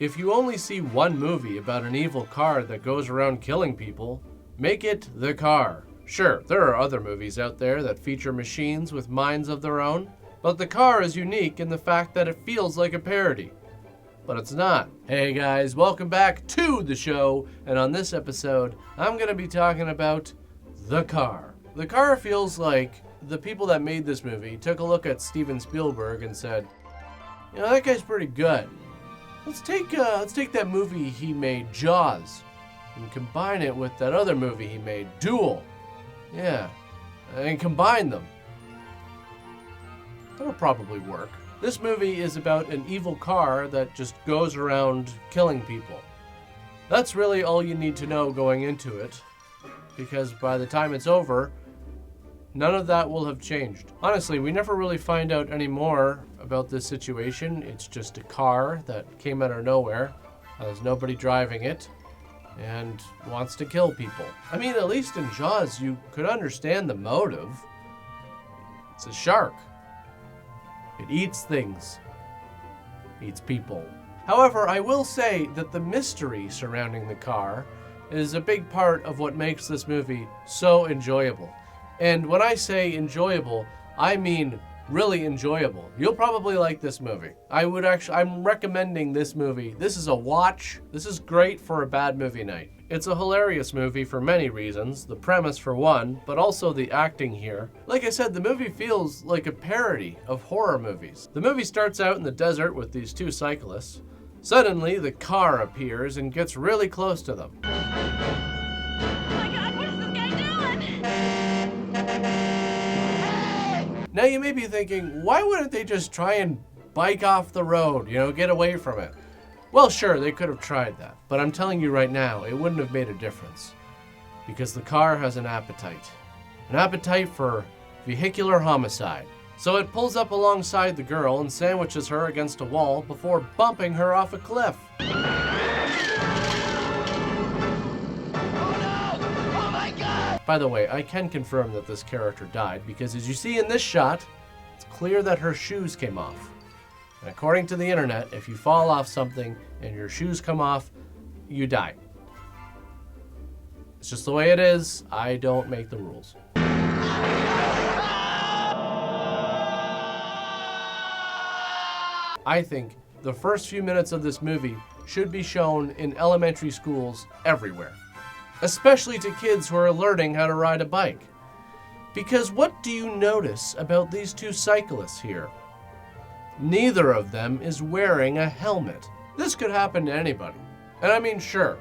If you only see one movie about an evil car that goes around killing people, make it The Car. Sure, there are other movies out there that feature machines with minds of their own, but The Car is unique in the fact that it feels like a parody. But it's not. Hey guys, welcome back to the show, and on this episode, I'm going to be talking about The Car. The Car feels like the people that made this movie took a look at Steven Spielberg and said, you know, that guy's pretty good. Let's take that movie he made, Jaws, and combine it with that other movie he made, Duel. Yeah, and combine them. That'll probably work. This movie is about an evil car that just goes around killing people. That's really all you need to know going into it, because by the time it's over, none of that will have changed. Honestly, we never really find out any more about this situation. It's just a car that came out of nowhere. There's nobody driving it and wants to kill people. I mean, at least in Jaws, you could understand the motive. It's a shark. It eats things. Eats people. However, I will say that the mystery surrounding the car is a big part of what makes this movie so enjoyable. And when I say enjoyable, I mean really enjoyable. You'll probably like this movie. I'm recommending this movie. This is a watch. This is great for a bad movie night. It's a hilarious movie for many reasons. The premise for one, but also the acting here. Like I said, the movie feels like a parody of horror movies. The movie starts out in the desert with these two cyclists. Suddenly, the car appears and gets really close to them. Now you may be thinking, why wouldn't they just try and bike off the road, get away from it? Well, sure, they could have tried that, but I'm telling you right now, it wouldn't have made a difference. Because the car has an appetite for vehicular homicide. So it pulls up alongside the girl and sandwiches her against a wall before bumping her off a cliff. By the way, I can confirm that this character died because as you see in this shot, it's clear that her shoes came off. And according to the internet, if you fall off something and your shoes come off, you die. It's just the way it is. I don't make the rules. I think the first few minutes of this movie should be shown in elementary schools everywhere. Especially to kids who are learning how to ride a bike. Because what do you notice about these two cyclists here? Neither of them is wearing a helmet. This could happen to anybody. And I mean, sure,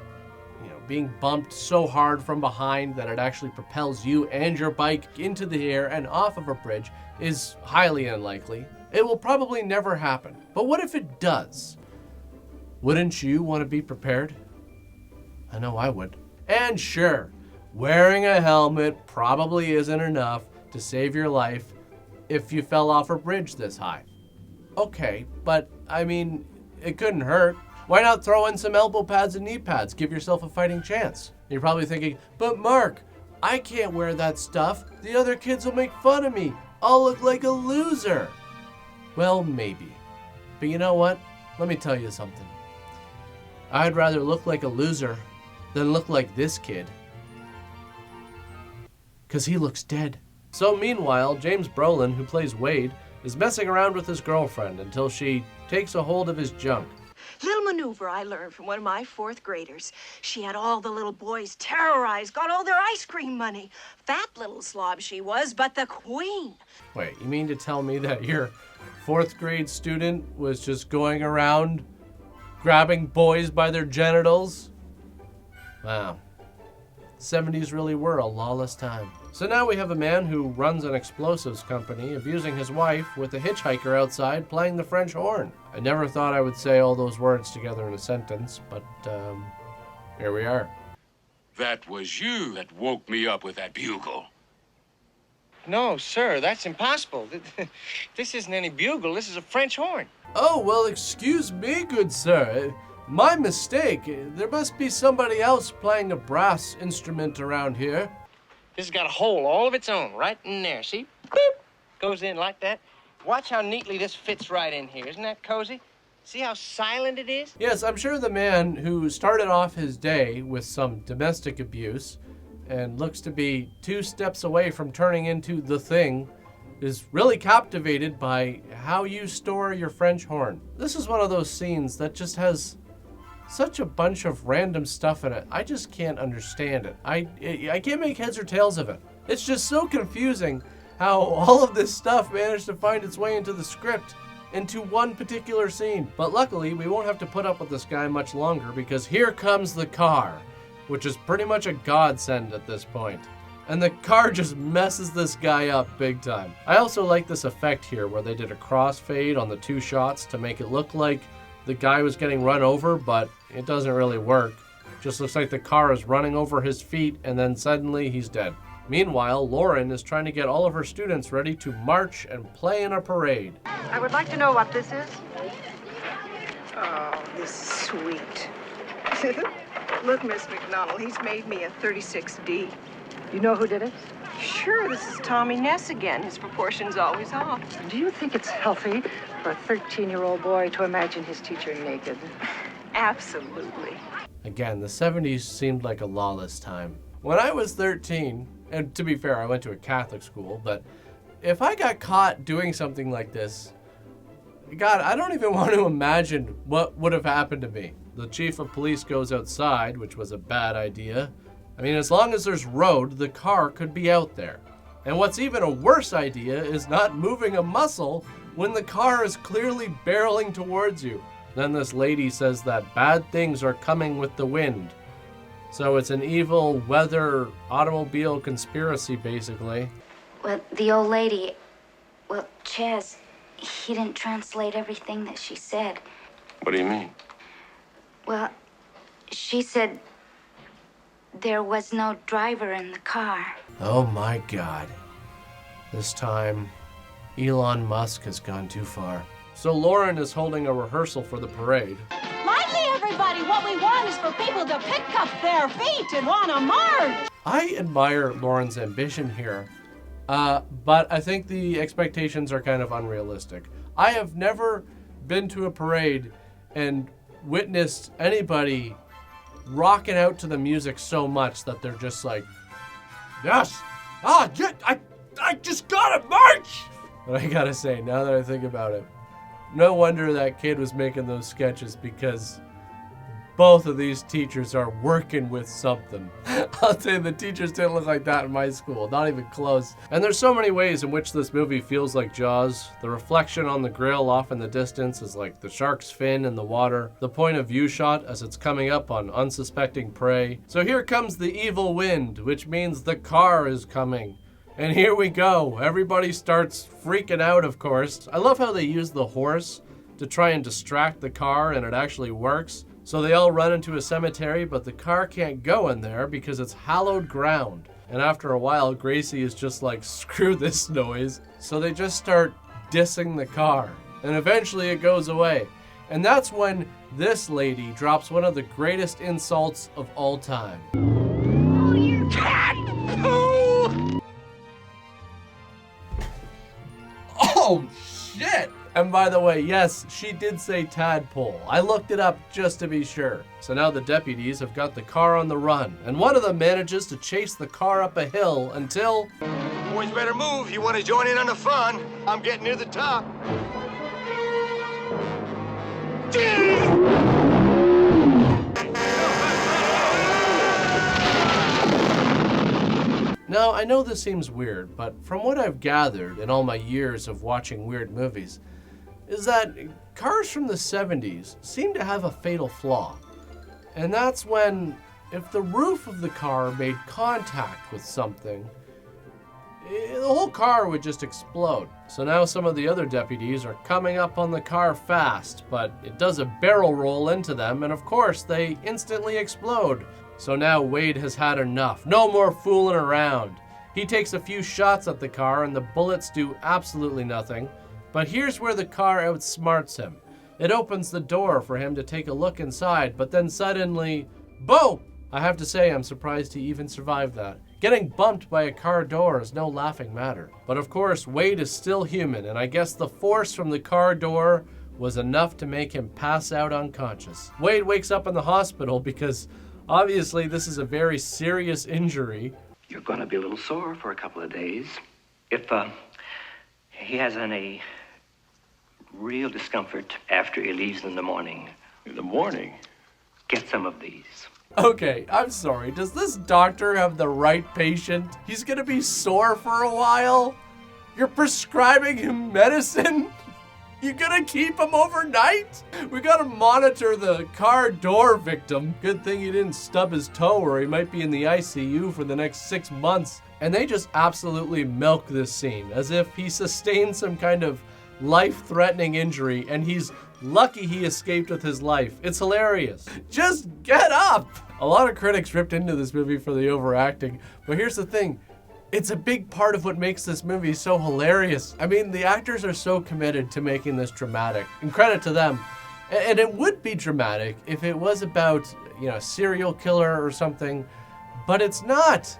being bumped so hard from behind that it actually propels you and your bike into the air and off of a bridge is highly unlikely. It will probably never happen. But what if it does? Wouldn't you want to be prepared? I know I would. And sure, wearing a helmet probably isn't enough to save your life if you fell off a bridge this high. Okay, but I mean, it couldn't hurt. Why not throw in some elbow pads and knee pads? Give yourself a fighting chance. You're probably thinking, but Mark, I can't wear that stuff. The other kids will make fun of me. I'll look like a loser. Well, maybe. But you know what? Let me tell you something. I'd rather look like a loser than look like this kid. 'Cause he looks dead. So meanwhile, James Brolin, who plays Wade, is messing around with his girlfriend until she takes a hold of his junk. Little maneuver I learned from one of my fourth graders. She had all the little boys terrorized, got all their ice cream money. Fat little slob she was, but the queen. Wait, you mean to tell me that your fourth grade student was just going around grabbing boys by their genitals? Wow. The 70s really were a lawless time. So now we have a man who runs an explosives company abusing his wife with a hitchhiker outside playing the French horn. I never thought I would say all those words together in a sentence, but here we are. That was you that woke me up with that bugle. No, sir, that's impossible. This isn't any bugle, this is a French horn. Oh, well, excuse me, good sir. My mistake. There must be somebody else playing a brass instrument around here. This has got a hole all of its own right in there. See? Boop! Goes in like that. Watch how neatly this fits right in here. Isn't that cozy? See how silent it is? Yes, I'm sure the man who started off his day with some domestic abuse and looks to be 2 steps away from turning into the Thing is really captivated by how you store your French horn. This is one of those scenes that just has such a bunch of random stuff in it. I just can't understand it. I can't make heads or tails of it. It's just so confusing how all of this stuff managed to find its way into the script into one particular scene. But luckily, we won't have to put up with this guy much longer because here comes the car, which is pretty much a godsend at this point. And the car just messes this guy up big time. I also like this effect here where they did a crossfade on the 2 shots to make it look like the guy was getting run over, but it doesn't really work. Just looks like the car is running over his feet and then suddenly he's dead. Meanwhile, Lauren is trying to get all of her students ready to march and play in a parade. I would like to know what this is. Oh, this is sweet. Look, Miss McDonald, he's made me a 36D. You know who did it? Sure, this is Tommy Ness again. His proportion's always off. Do you think it's healthy for a 13-year-old boy to imagine his teacher naked? Absolutely. Again, the 70s seemed like a lawless time. When I was 13, and to be fair, I went to a Catholic school, but if I got caught doing something like this, God, I don't even want to imagine what would have happened to me. The chief of police goes outside, which was a bad idea. I mean, as long as there's road, the car could be out there. And what's even a worse idea is not moving a muscle when the car is clearly barreling towards you. Then this lady says that bad things are coming with the wind. So it's an evil weather automobile conspiracy, basically. Well, the old lady, Chaz, he didn't translate everything that she said. What do you mean? Well, she said there was no driver in the car. Oh my God. This time, Elon Musk has gone too far. So Lauren is holding a rehearsal for the parade. Lively, everybody! What we want is for people to pick up their feet and want to march! I admire Lauren's ambition here, but I think the expectations are kind of unrealistic. I have never been to a parade and witnessed anybody rocking out to the music so much that they're just like, yes, I just gotta march! But I gotta say, now that I think about it, no wonder that kid was making those sketches, because both of these teachers are working with something. I'll tell you, the teachers didn't look like that in my school, not even close. And there's so many ways in which this movie feels like Jaws. The reflection on the grill off in the distance is like the shark's fin in the water. The point of view shot as it's coming up on unsuspecting prey. So here comes the evil wind, which means the car is coming. And here we go. Everybody starts freaking out, of course. I love how they use the horse to try and distract the car, and it actually works. So they all run into a cemetery, but the car can't go in there because it's hallowed ground. And after a while, Gracie is just like, screw this noise. So they just start dissing the car. And eventually it goes away. And that's when this lady drops one of the greatest insults of all time. Oh, you cat! Oh, shit! And by the way, yes, she did say tadpole. I looked it up just to be sure. So now the deputies have got the car on the run, and one of them manages to chase the car up a hill until... Boys better move if you want to join in on the fun. I'm getting near the top. Now, I know this seems weird, but from what I've gathered in all my years of watching weird movies, is that cars from the 70s seem to have a fatal flaw. And that's when, if the roof of the car made contact with something, the whole car would just explode. So now some of the other deputies are coming up on the car fast, but it does a barrel roll into them, and of course they instantly explode. So now Wade has had enough. No more fooling around. He takes a few shots at the car and the bullets do absolutely nothing. But here's where the car outsmarts him. It opens the door for him to take a look inside, but then suddenly, boom! I have to say, I'm surprised he even survived that. Getting bumped by a car door is no laughing matter. But of course, Wade is still human, and I guess the force from the car door was enough to make him pass out unconscious. Wade wakes up in the hospital because obviously this is a very serious injury. You're gonna be a little sore for a couple of days. If he has any real discomfort after he leaves in the morning. In the morning? Get some of these. Okay, I'm sorry. Does this doctor have the right patient? He's gonna be sore for a while? You're prescribing him medicine? You gonna keep him overnight? We gotta monitor the car door victim. Good thing he didn't stub his toe or he might be in the ICU for the next 6 months. And they just absolutely milk this scene as if he sustained some kind of life-threatening injury and he's lucky he escaped with his life. It's hilarious. Just get up! A lot of critics ripped into this movie for the overacting, but here's the thing. It's a big part of what makes this movie so hilarious. I mean, the actors are so committed to making this dramatic, and credit to them. And it would be dramatic if it was about, a serial killer or something, but it's not.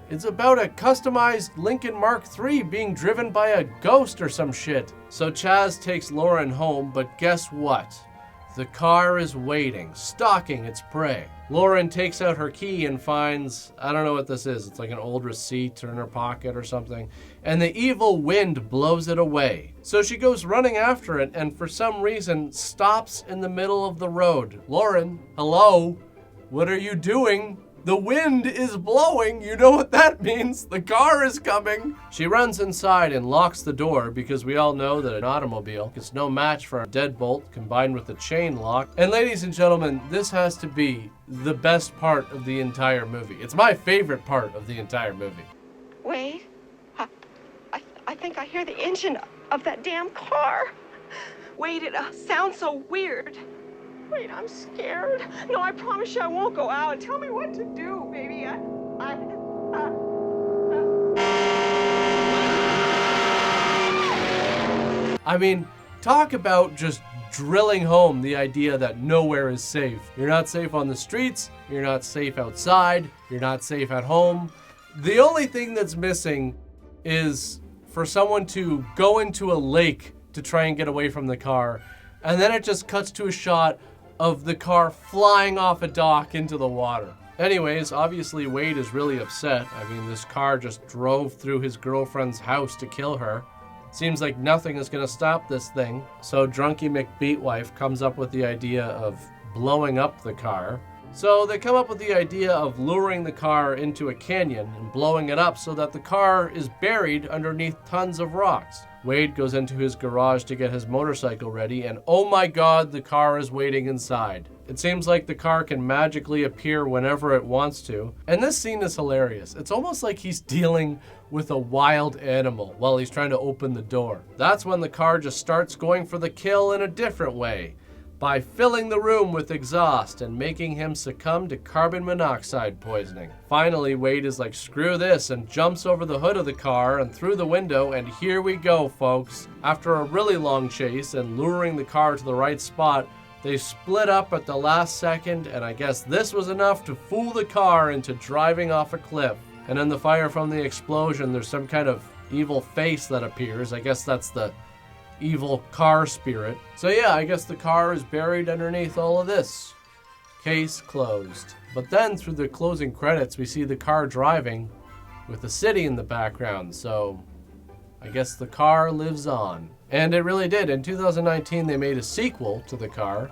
It's about a customized Lincoln Mark III being driven by a ghost or some shit. So Chaz takes Lauren home, but guess what? The car is waiting, stalking its prey. Lauren takes out her key and finds, I don't know what this is, it's like an old receipt in her pocket or something, and the evil wind blows it away. So she goes running after it and for some reason stops in the middle of the road. Lauren, hello? What are you doing? The wind is blowing, you know what that means. The car is coming. She runs inside and locks the door because we all know that an automobile is no match for a deadbolt combined with a chain lock. And ladies and gentlemen, this has to be the best part of the entire movie. It's my favorite part of the entire movie. Wade, I think I hear the engine of that damn car. Wade, it sounds so weird. Wait, I'm scared. No, I promise you I won't go out. Tell me what to do, baby. I mean, talk about just drilling home the idea that nowhere is safe. You're not safe on the streets, you're not safe outside, you're not safe at home. The only thing that's missing is for someone to go into a lake to try and get away from the car, and then it just cuts to a shot of the car flying off a dock into the water. Anyways, obviously Wade is really upset. I mean, this car just drove through his girlfriend's house to kill her. Seems like nothing is gonna stop this thing. So Drunky McBeatwife comes up with the idea of blowing up the car. So they come up with the idea of luring the car into a canyon and blowing it up so that the car is buried underneath tons of rocks. Wade goes into his garage to get his motorcycle ready, and oh my god, the car is waiting inside. It seems like the car can magically appear whenever it wants to, and this scene is hilarious. It's almost like he's dealing with a wild animal while he's trying to open the door. That's when the car just starts going for the kill in a different way, by filling the room with exhaust and making him succumb to carbon monoxide poisoning. Finally, Wade is like, screw this, and jumps over the hood of the car and through the window, and here we go, folks. After a really long chase and luring the car to the right spot, they split up at the last second, and I guess this was enough to fool the car into driving off a cliff. And in the fire from the explosion, there's some kind of evil face that appears. I guess that's the evil car spirit. So yeah, I guess the car is buried underneath all of this. Case closed. But then through the closing credits, we see the car driving with the city in the background. So I guess the car lives on. And it really did. In 2019, they made a sequel to the car.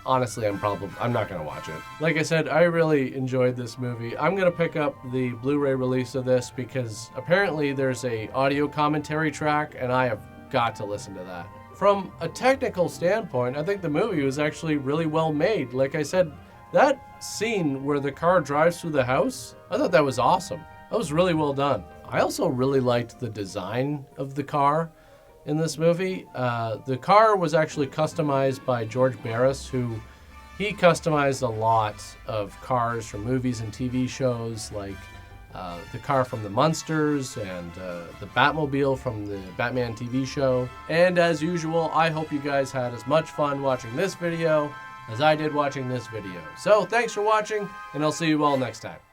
Honestly, I'm not gonna watch it. Like I said, I really enjoyed this movie. I'm gonna pick up the Blu-ray release of this because apparently there's a audio commentary track and I have got to listen to that. From a technical standpoint, I think the movie was actually really well made. Like I said, that scene where the car drives through the house, I thought that was awesome. That was really well done. I also really liked the design of the car in this movie. The car was actually customized by George Barris, who he customized a lot of cars from movies and TV shows, like the car from the Munsters and the Batmobile from the Batman TV show. And as usual, I hope you guys had as much fun watching this video as I did watching this video. So thanks for watching, and I'll see you all next time.